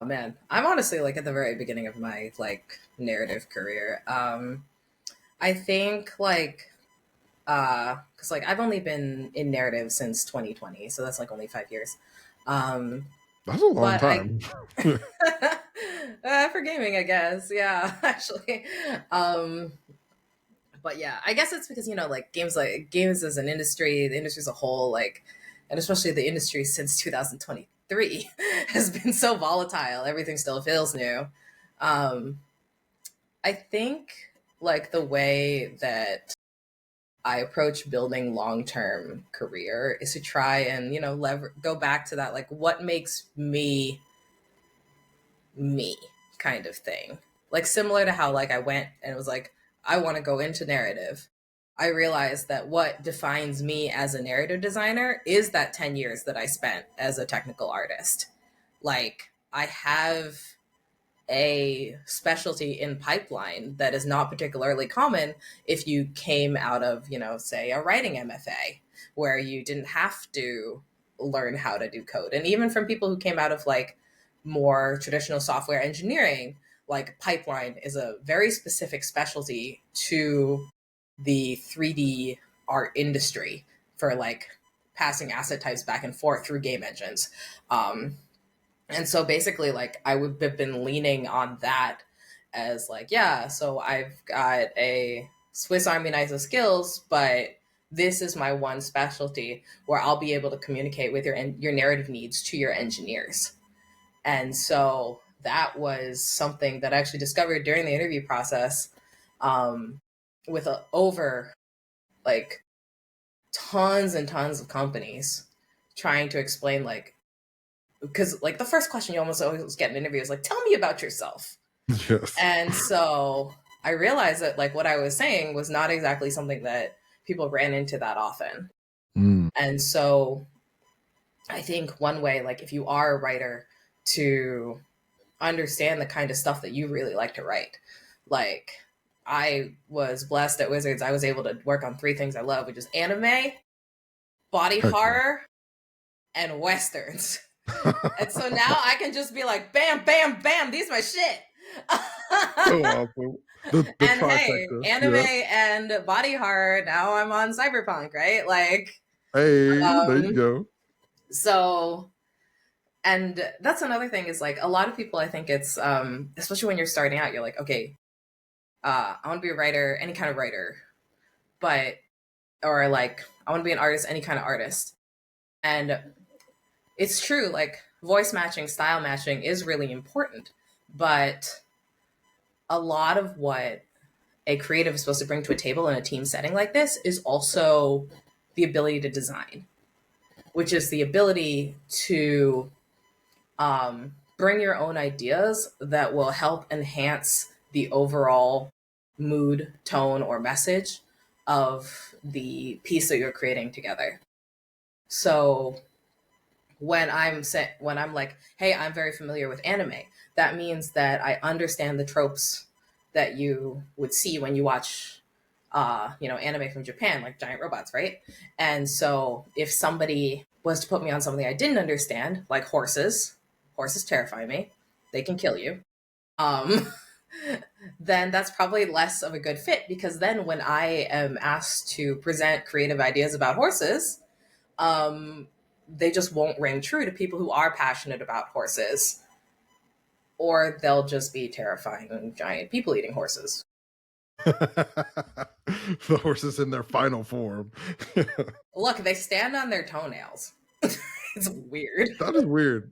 Oh, man, I'm honestly like at the very beginning of my like narrative career. I think like because like I've only been in narrative since 2020, so that's like only 5 years. Um, That's a long but I time. for gaming, I guess, yeah, actually. Um, but yeah, I guess it's because like games as an industry, the industry as a whole, like, and especially the industry since 2023 has been so volatile. Everything still feels new. Um, I think like the way that I approach building long term career is to try and go back to that, like what makes me me kind of thing. Like similar to how like I went and it was like I want to go into narrative. I realized that what defines me as a narrative designer is that 10 years that I spent as a technical artist. Like I have a specialty in pipeline that is not particularly common if you came out of, say a writing MFA where you didn't have to learn how to do code. And even from people who came out of like more traditional software engineering, like pipeline is a very specific specialty to the 3D art industry for like passing asset types back and forth through game engines. And so basically, like, I would have been leaning on that as, like, yeah, so I've got a Swiss Army knife of skills, but this is my one specialty where I'll be able to communicate with your narrative needs to your engineers. And so that was something that I actually discovered during the interview process, with over like tons and tons of companies trying to explain like, because like the first question you almost always get in an interview is like, tell me about yourself. Yes. And so I realized that like what I was saying was not exactly something that people ran into that often. Mm. And so I think one way, like if you are a writer, to understand the kind of stuff that you really like to write. Like I was blessed at Wizards. I was able to work on three things I love, which is anime, body Heck yeah. horror, and westerns. And so now I can just be like, bam, bam, bam, these my shit. So awesome. The And hey, trifecta. anime Yeah. and body horror, now I'm on cyberpunk, right? Like, Hey, there you um, go. so, and that's another thing is like a lot of people, I think it's, especially when you're starting out, you're like, okay, I want to be a writer, any kind of writer, but, or like, I want to be an artist, any kind of artist. And it's true, like, voice matching, style matching is really important. But a lot of what a creative is supposed to bring to a table in a team setting like this is also the ability to design, which is the ability to bring your own ideas that will help enhance the overall mood, tone, or message of the piece that you're creating together. So when I'm like, hey, I'm very familiar with anime, that means that I understand the tropes that you would see when you watch anime from Japan, like giant robots, right? And so if somebody was to put me on something I didn't understand, like horses terrify me. They can kill you. Um then that's probably less of a good fit because then when I am asked to present creative ideas about horses, um, they just won't ring true to people who are passionate about horses, or they'll just be terrifying giant people eating horses. The horses in their final form. Look, they stand on their toenails. It's weird. That is weird.